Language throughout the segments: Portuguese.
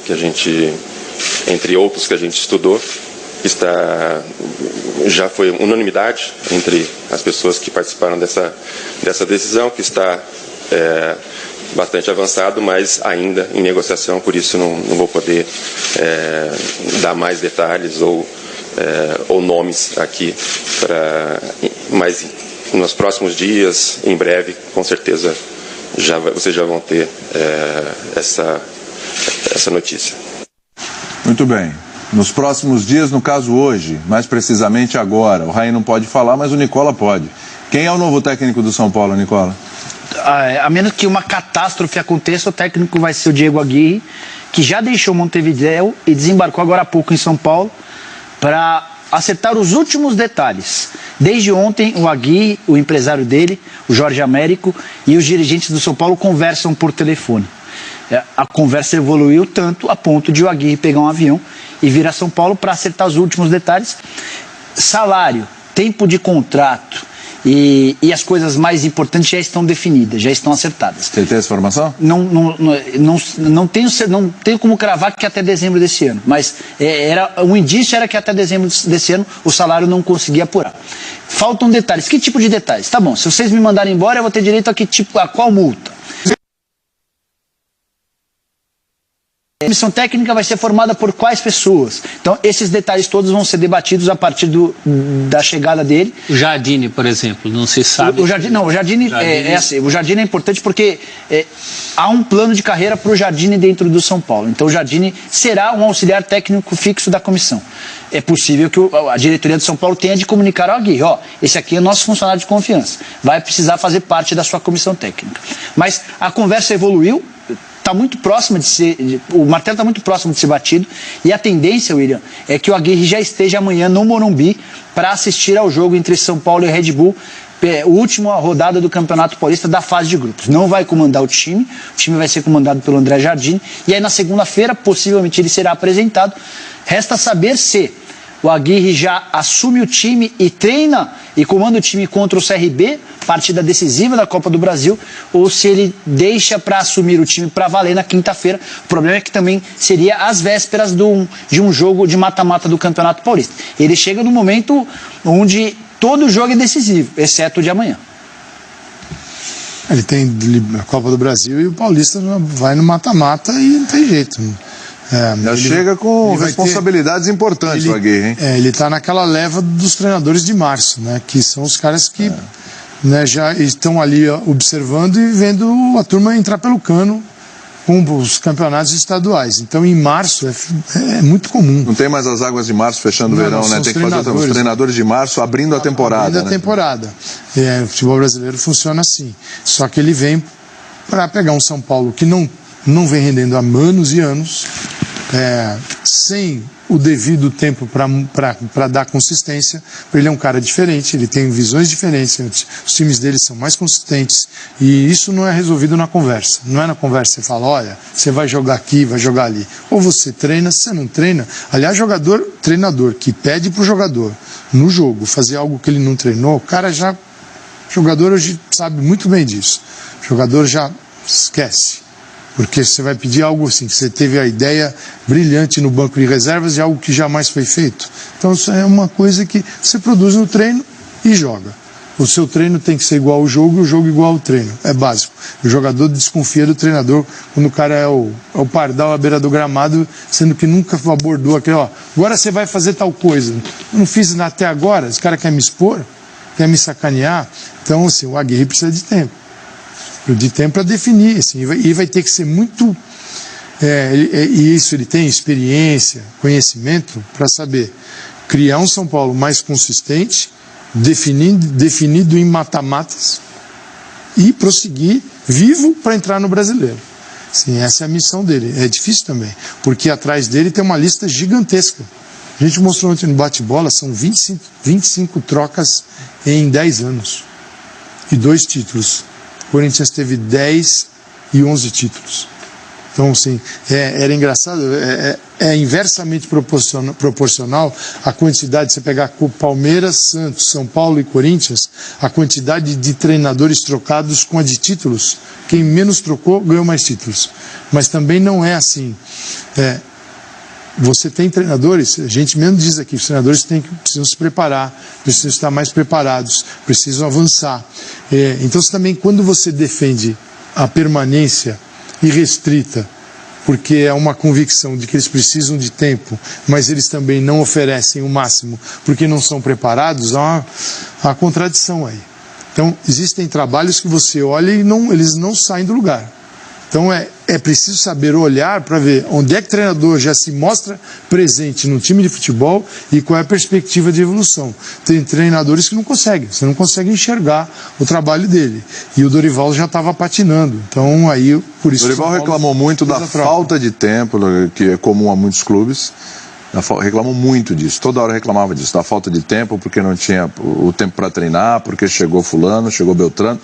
que a gente, entre outros que a gente estudou, já foi unanimidade entre as pessoas que participaram dessa decisão, que está bastante avançado, mas ainda em negociação, por isso não vou poder dar mais detalhes ou nomes aqui, mas nos próximos dias, em breve, com certeza, vocês já vão ter essa notícia. Muito bem. Nos próximos dias, no caso hoje, mais precisamente agora, o Raí não pode falar, mas o Nicola pode. Quem é o novo técnico do São Paulo, Nicola? A menos que uma catástrofe aconteça, o técnico vai ser o Diego Aguirre, que já deixou Montevidéu e desembarcou agora há pouco em São Paulo para acertar os últimos detalhes. Desde ontem, o Aguirre, o empresário dele, o Jorge Américo, e os dirigentes do São Paulo conversam por telefone. A conversa evoluiu tanto a ponto de o Aguirre pegar um avião e vir a São Paulo para acertar os últimos detalhes. Salário, tempo de contrato e as coisas mais importantes já estão definidas, já estão acertadas. Você tem essa informação? Não tenho como cravar que até dezembro desse ano, mas um indício era que até dezembro desse ano o salário não conseguia apurar. Faltam detalhes. Que tipo de detalhes? Tá bom, se vocês me mandarem embora, eu vou ter direito a qual multa? A comissão técnica vai ser formada por quais pessoas? Então, esses detalhes todos vão ser debatidos a partir da chegada dele. O Jardine, por exemplo, não se sabe. O Jardine assim. O Jardine é importante porque há um plano de carreira para o Jardine dentro do São Paulo. Então, o Jardine será um auxiliar técnico fixo da comissão. É possível que a diretoria do São Paulo tenha de comunicar ao Aguirre, esse aqui é nosso funcionário de confiança, vai precisar fazer parte da sua comissão técnica. Mas a conversa evoluiu. Está muito próximo o martelo está muito próximo de ser batido, e a tendência, William, é que o Aguirre já esteja amanhã no Morumbi para assistir ao jogo entre São Paulo e Red Bull, a última rodada do Campeonato Paulista da fase de grupos. Não vai comandar o time vai ser comandado pelo André Jardine, e aí na segunda-feira possivelmente ele será apresentado. Resta saber se o Aguirre já assume o time e treina e comanda o time contra o CRB, partida decisiva da Copa do Brasil, ou se ele deixa para assumir o time para valer na quinta-feira. O problema é que também seria às vésperas de um jogo de mata-mata do Campeonato Paulista. Ele chega no momento onde todo jogo é decisivo, exceto o de amanhã. Ele tem a Copa do Brasil e o Paulista vai no mata-mata e não tem jeito. Chega com responsabilidades importantes o Aguirre, hein? Ele está naquela leva dos treinadores de março, né? Que são os caras que já estão ali observando e vendo a turma entrar pelo cano com os campeonatos estaduais. Então, em março é muito comum. Não tem mais as águas de março fechando o verão, né? Tem que fazer os treinadores de março abrindo a temporada. Abrindo a temporada. O futebol brasileiro funciona assim. Só que ele vem para pegar um São Paulo que não vem rendendo há anos e anos, sem o devido tempo para dar consistência. Ele é um cara diferente, ele tem visões diferentes, os times dele são mais consistentes, e isso não é resolvido na conversa. Não é na conversa que você fala, olha, você vai jogar aqui, vai jogar ali. Ou você treina, se você não treina. Aliás, treinador que pede para o jogador, no jogo, fazer algo que ele não treinou, o jogador hoje sabe muito bem disso. O jogador já esquece. Porque você vai pedir algo assim, que você teve a ideia brilhante no banco de reservas de algo que jamais foi feito. Então isso é uma coisa que você produz no treino e joga. O seu treino tem que ser igual ao jogo e o jogo igual ao treino. É básico. O jogador desconfia do treinador quando o cara é o pardal à beira do gramado, sendo que nunca abordou aquele, agora você vai fazer tal coisa. Eu não fiz nada até agora, esse cara quer me expor, quer me sacanear. Então, assim, o Aguirre precisa de tempo. De tempo para definir, assim, e vai ter que ser muito, e isso ele tem experiência, conhecimento para saber criar um São Paulo mais consistente, definido em mata-matas e prosseguir vivo para entrar no Brasileiro. Sim, essa é a missão dele. É difícil também, porque atrás dele tem uma lista gigantesca. A gente mostrou ontem no bate-bola, são 25 trocas em 10 anos e 2 títulos. O Corinthians teve 10 e 11 títulos. Então, assim, era engraçado, é inversamente proporcional a quantidade, você pegar Palmeiras, Santos, São Paulo e Corinthians, a quantidade de treinadores trocados com a de títulos. Quem menos trocou, ganhou mais títulos. Mas também não é assim. Você tem treinadores, a gente mesmo diz aqui, os treinadores precisam se preparar, precisam estar mais preparados, precisam avançar. Então, também, quando você defende a permanência irrestrita, porque é uma convicção de que eles precisam de tempo, mas eles também não oferecem o máximo porque não são preparados, há uma contradição aí. Então, existem trabalhos que você olha e eles não saem do lugar. Então, é preciso saber olhar para ver onde é que o treinador já se mostra presente no time de futebol e qual é a perspectiva de evolução. Tem treinadores que não conseguem, você não consegue enxergar o trabalho dele. E o Dorival já estava patinando. Então, aí, por isso... O Dorival reclamou muito da falta de tempo, que é comum a muitos clubes. Reclamou muito disso, toda hora reclamava disso, da falta de tempo, porque não tinha o tempo para treinar, porque chegou fulano, chegou Beltrano,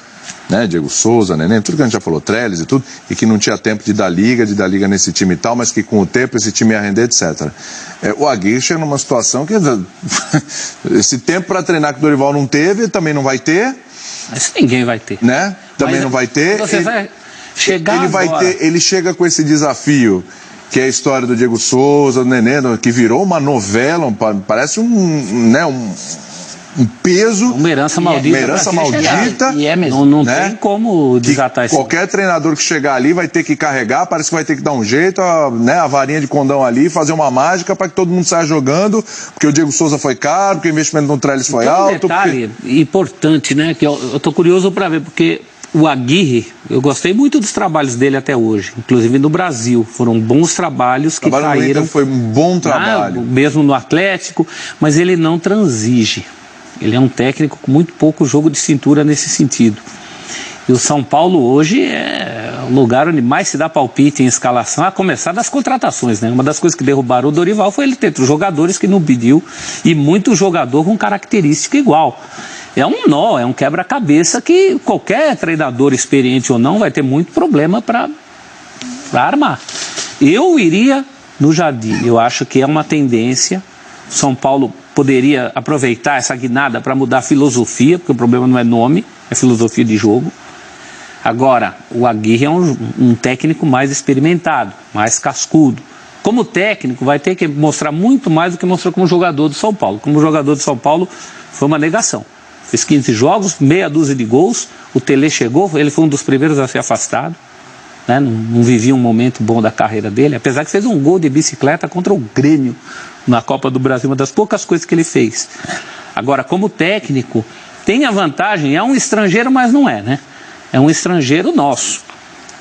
né, Diego Souza, Neném, tudo que a gente já falou, Trellis e tudo, e que não tinha tempo de dar liga nesse time e tal, mas que com o tempo esse time ia render, etc. O Aguirre chega numa situação que esse tempo para treinar que o Dorival não teve, também não vai ter. Mas ninguém vai ter. Né? Também não vai ter. Você vai chegar ele chega com esse desafio, que é a história do Diego Souza, do Nenê, que virou uma novela, parece um peso. Uma herança maldita. Uma herança maldita. E é mesmo. Não tem como desatar isso. Qualquer treinador que chegar ali vai ter que carregar, parece que vai ter que dar um jeito, a varinha de condão ali, fazer uma mágica para que todo mundo saia jogando, porque o Diego Souza foi caro, porque o investimento no Trellis foi alto. Um detalhe importante, né, que eu tô curioso para ver, porque o Aguirre, eu gostei muito dos trabalhos dele até hoje, inclusive no Brasil. Foram bons trabalhos que saíram. Foi um bom trabalho. Mesmo no Atlético, mas ele não transige. Ele é um técnico com muito pouco jogo de cintura nesse sentido. E o São Paulo hoje é o lugar onde mais se dá palpite em escalação, a começar das contratações, né? Uma das coisas que derrubaram o Dorival foi ele ter jogadores que não pediu e muito jogador com característica igual. É um nó, é um quebra-cabeça que qualquer treinador experiente ou não vai ter muito problema para armar. Eu iria no Jardim, eu acho que é uma tendência. São Paulo poderia aproveitar essa guinada para mudar a filosofia, porque o problema não é nome, é filosofia de jogo. Agora, o Aguirre é um técnico mais experimentado, mais cascudo. Como técnico, vai ter que mostrar muito mais do que mostrou como jogador do São Paulo. Como jogador do São Paulo, foi uma negação. Fez 15 jogos, meia dúzia de gols, o Tele chegou, ele foi um dos primeiros a ser afastado, né? Não vivia um momento bom da carreira dele, apesar que fez um gol de bicicleta contra o Grêmio na Copa do Brasil, uma das poucas coisas que ele fez. Agora, como técnico, tem a vantagem, é um estrangeiro, mas não é, né? É um estrangeiro nosso.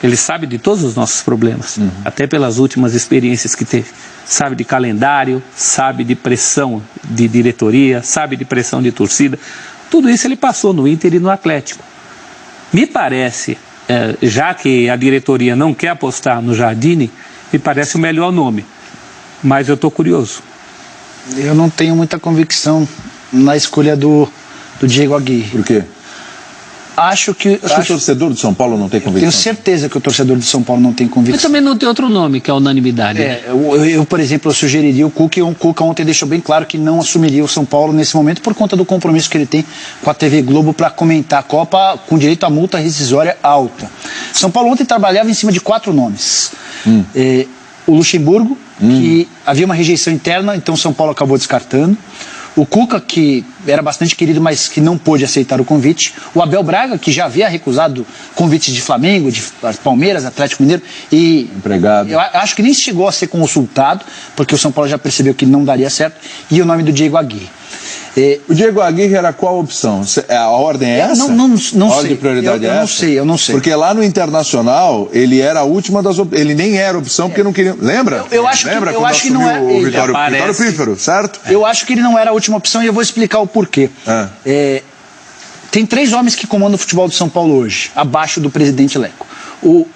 Ele sabe de todos os nossos problemas, até pelas últimas experiências que teve. Sabe de calendário, sabe de pressão de diretoria, sabe de pressão de torcida. Tudo isso ele passou no Inter e no Atlético. Me parece, já que a diretoria não quer apostar no Jardine, me parece o melhor nome. Mas eu estou curioso. Eu não tenho muita convicção na escolha do Diego Aguirre. Por quê? Acho que o torcedor do São Paulo não tem convicção? Tenho certeza que o torcedor do São Paulo não tem convicção. Mas também não tem outro nome, que é a unanimidade. Eu, por exemplo, sugeriria o Cuca, e o Cuca ontem deixou bem claro que não assumiria o São Paulo nesse momento por conta do compromisso que ele tem com a TV Globo para comentar a Copa com direito a multa rescisória alta. São Paulo ontem trabalhava em cima de 4 nomes. O Luxemburgo, que havia uma rejeição interna, então São Paulo acabou descartando. O Cuca, que era bastante querido, mas que não pôde aceitar o convite. O Abel Braga, que já havia recusado convites de Flamengo, de Palmeiras, Atlético Mineiro. E empregado. Eu acho que nem chegou a ser consultado, porque o São Paulo já percebeu que não daria certo. E o nome do Diego Aguirre. O Diego Aguirre era qual opção? A ordem é essa? Não a sei. ordem de prioridade é essa? Eu não sei. Porque lá no Internacional, ele era a última das opções. Ele nem era opção porque não queria... Lembra? Eu acho que não é. O Vitório Pífero, certo? Eu acho que ele não era a última opção e eu vou explicar o porquê. Tem 3 homens que comandam o futebol do São Paulo hoje, abaixo do presidente Leco.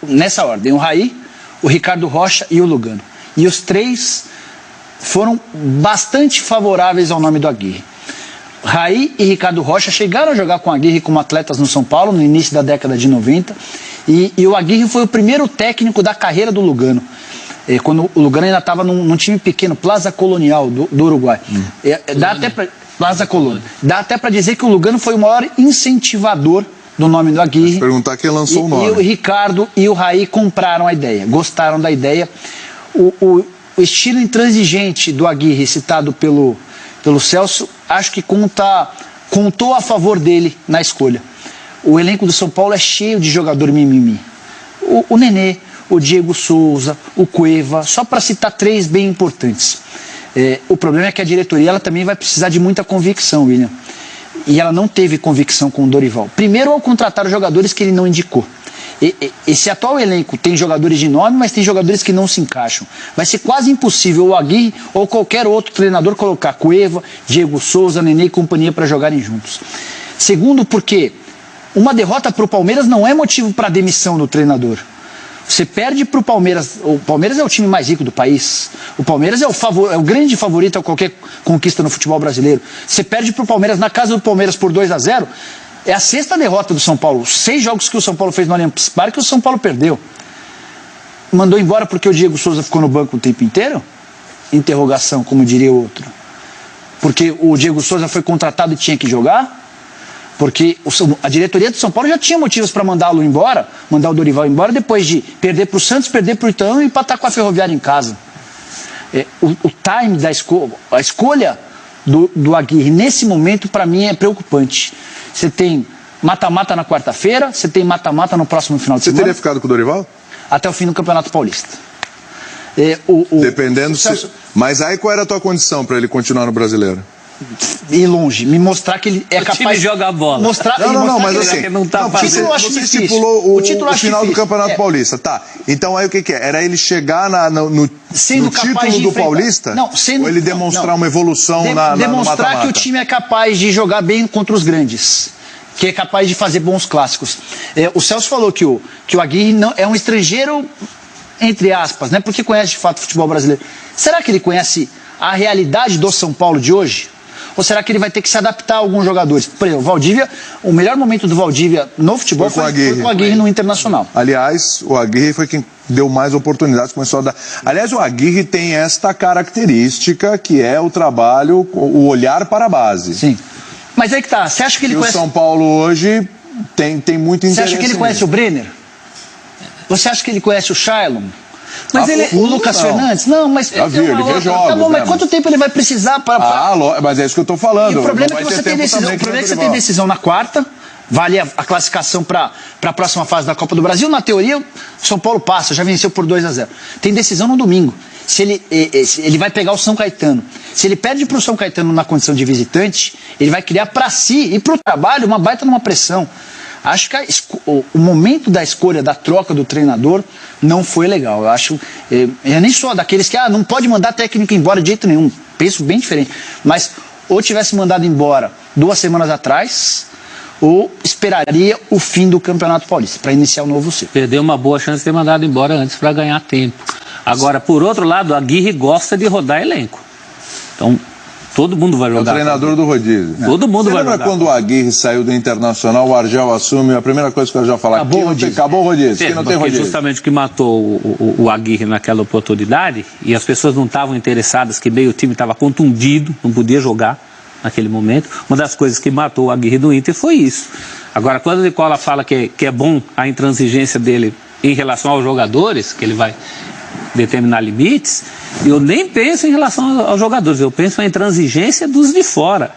Nessa ordem, o Raí, o Ricardo Rocha e o Lugano. E os 3 foram bastante favoráveis ao nome do Aguirre. Raí e Ricardo Rocha chegaram a jogar com Aguirre como atletas no São Paulo no início da década de 90 E o Aguirre foi o primeiro técnico da carreira do Lugano. Quando o Lugano ainda estava num time pequeno, Plaza Colonial, do Uruguai. Plaza Colônia. Dá até para dizer que o Lugano foi o maior incentivador do nome do Aguirre. Perguntar quem lançou o nome. E o Ricardo e o Raí compraram a ideia, gostaram da ideia. O estilo intransigente do Aguirre, citado pelo Celso, acho que contou a favor dele na escolha. O elenco do São Paulo é cheio de jogador mimimi. O Nenê, o Diego Souza, o Cueva, só para citar 3 bem importantes. O problema é que a diretoria ela também vai precisar de muita convicção, William. E ela não teve convicção com o Dorival. Primeiro, ao contratar os jogadores que ele não indicou. Esse atual elenco tem jogadores de nome, mas tem jogadores que não se encaixam. Vai ser quase impossível o Aguirre ou qualquer outro treinador colocar Cueva, Diego Souza, Nenê e companhia para jogarem juntos. Segundo, porque uma derrota para o Palmeiras não é motivo para a demissão do treinador. Você perde para o Palmeiras é o time mais rico do país. O Palmeiras é o grande favorito a qualquer conquista no futebol brasileiro. Você perde para o Palmeiras na casa do Palmeiras por 2-0. É a 6ª derrota do São Paulo. 6 jogos que o São Paulo fez no Allianz Parque, o São Paulo perdeu. Mandou embora porque o Diego Souza ficou no banco o tempo inteiro? Interrogação, como diria o outro. Porque o Diego Souza foi contratado e tinha que jogar? Porque a diretoria do São Paulo já tinha motivos para mandá-lo embora, mandar o Dorival embora, depois de perder para o Santos, perder para o Itaú e empatar com a Ferroviária em casa. O time da a escolha do Aguirre nesse momento, para mim, é preocupante. Você tem mata-mata na quarta-feira, você tem mata-mata no próximo final de semana. Você teria ficado com o Dorival? Até o fim do Campeonato Paulista. Dependendo. Mas aí qual era a tua condição para ele continuar no Brasileiro? Ir longe, me mostrar que ele é capaz de jogar bola. Não, mas assim, você estipulou o final do Campeonato Paulista, tá? Então aí o que é? Era ele chegar no título do Paulista? Não, ou ele demonstrar uma evolução no mata-mata? Demonstrar que o time é capaz de jogar bem contra os grandes, que é capaz de fazer bons clássicos. O Celso falou que o Aguirre não, é um estrangeiro, entre aspas, né? Porque conhece de fato o futebol brasileiro. Será que ele conhece a realidade do São Paulo de hoje? Ou será que ele vai ter que se adaptar a alguns jogadores? Por exemplo, o Valdívia, o melhor momento do Valdívia no futebol foi com o Aguirre no Internacional. Aliás, o Aguirre foi quem deu mais oportunidades, começou a dar. Aliás, o Aguirre tem esta característica que é o trabalho, o olhar para a base. Sim. Mas aí que tá, você acha que ele conhece... o São Paulo hoje tem muito interesse. Você acha que ele conhece o Brenner? Você acha que ele conhece o Shailon? Mas o Lucas Fernandes? Não, mas... Já viu, ele vê jogos. Tá bom, mas quanto tempo ele vai precisar para... mas é isso que eu estou falando. E o problema é que você tem decisão. O problema é que você tem decisão na quarta, vale a classificação para a próxima fase da Copa do Brasil. Na teoria, o São Paulo passa, já venceu por 2-0. Tem decisão no domingo. Se ele vai pegar o São Caetano. Se ele perde para o São Caetano na condição de visitante, ele vai criar para si e para o trabalho uma baita numa pressão. Acho que o momento da escolha, da troca do treinador, não foi legal. Eu acho, eu nem sou daqueles que não pode mandar técnico embora de jeito nenhum. Penso bem diferente. Mas ou tivesse mandado embora 2 semanas atrás, ou esperaria o fim do Campeonato Paulista para iniciar o novo ciclo. Perdeu uma boa chance de ter mandado embora antes para ganhar tempo. Agora, por outro lado, a Aguirre gosta de rodar elenco. Então, todo mundo vai jogar. É o treinador do rodízio. Todo mundo vai jogar. Lembra quando o Aguirre saiu do Internacional, o Argel assume, a primeira coisa que o Argel fala, acabou o rodízio, não tem rodízio. Justamente o que matou o Aguirre naquela oportunidade, e as pessoas não estavam interessadas, que meio time estava contundido, não podia jogar naquele momento. Uma das coisas que matou o Aguirre do Inter foi isso. Agora, quando o Nicola fala que é bom a intransigência dele em relação aos jogadores, que ele vai determinar limites, eu nem penso em relação aos jogadores, eu penso na intransigência dos de fora,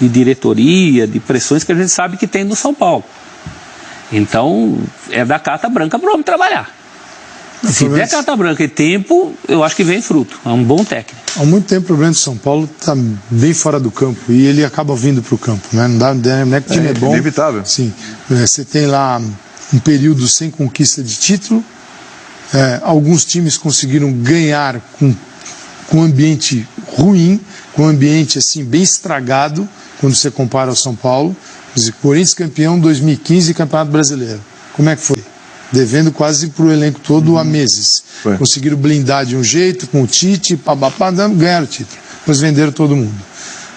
de diretoria, de pressões que a gente sabe que tem no São Paulo. Então, é da carta branca para o homem trabalhar. Se der carta branca e tempo, eu acho que vem fruto. É um bom técnico. Há muito tempo o problema do São Paulo está bem fora do campo e ele acaba vindo para o campo, né? Não é que o time é bom. Inevitável. Sim. Você tem lá um período sem conquista de título. Alguns times conseguiram ganhar com um ambiente ruim, com um ambiente assim bem estragado, quando você compara ao São Paulo. Corinthians campeão 2015 Campeonato Brasileiro. Como é que foi? Devendo quase para o elenco todo há meses. Foi. Conseguiram blindar de um jeito, com o Tite, ganharam o título. Depois venderam todo mundo.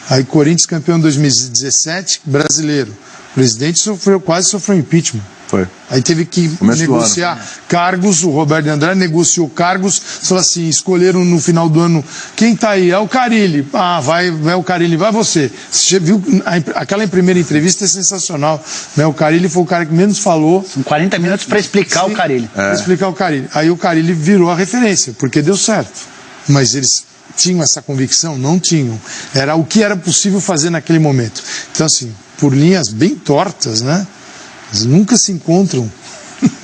Aí Corinthians campeão 2017, brasileiro. O presidente quase sofreu impeachment. Foi. Aí teve que negociar cargos, o Roberto André negociou cargos, falou assim, escolheram no final do ano, quem tá aí? É o Carille. Ah, vai o Carille, vai você. Você viu, aquela primeira entrevista é sensacional, né? O Carille foi o cara que menos falou. São 40 minutos para explicar o Carille. Para explicar o Carille. Aí o Carille virou a referência, porque deu certo. Mas eles tinham essa convicção? Não tinham. Era o que era possível fazer naquele momento. Então, assim, por linhas bem tortas, né? Eles nunca se encontram.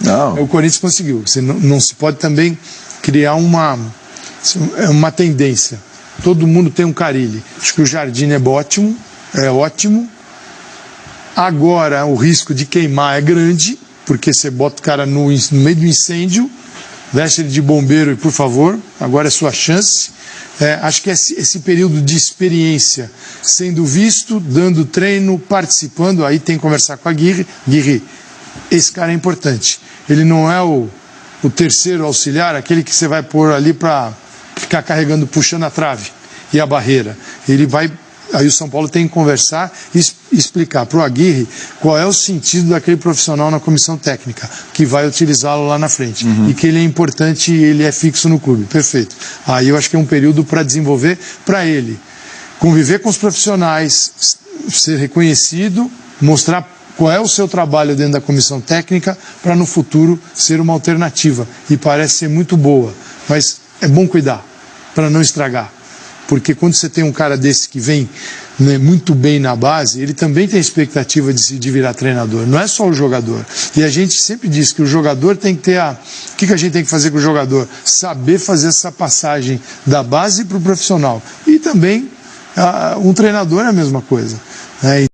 Não. O Corinthians conseguiu. Você não se pode também criar uma tendência. Todo mundo tem um Carille. Acho que o Jardim é ótimo. Agora o risco de queimar é grande, porque você bota o cara no meio do incêndio, veste ele de bombeiro e, por favor, agora é sua chance. Acho que esse período de experiência, sendo visto, dando treino, participando, aí tem que conversar com a Aguirre, esse cara é importante. Ele não é o terceiro auxiliar, aquele que você vai pôr ali para ficar carregando, puxando a trave e a barreira. Ele vai... Aí o São Paulo tem que conversar e explicar para o Aguirre qual é o sentido daquele profissional na comissão técnica, que vai utilizá-lo lá na frente. E que ele é importante e ele é fixo no clube. Perfeito. Aí eu acho que é um período para desenvolver para ele. Conviver com os profissionais, ser reconhecido, mostrar qual é o seu trabalho dentro da comissão técnica para no futuro ser uma alternativa. E parece ser muito boa. Mas é bom cuidar para não estragar. Porque quando você tem um cara desse que vem, né, muito bem na base, ele também tem a expectativa de virar treinador. Não é só o jogador. E a gente sempre diz que o jogador tem que ter O que a gente tem que fazer com o jogador? Saber fazer essa passagem da base para o profissional. E também um treinador é a mesma coisa. Né?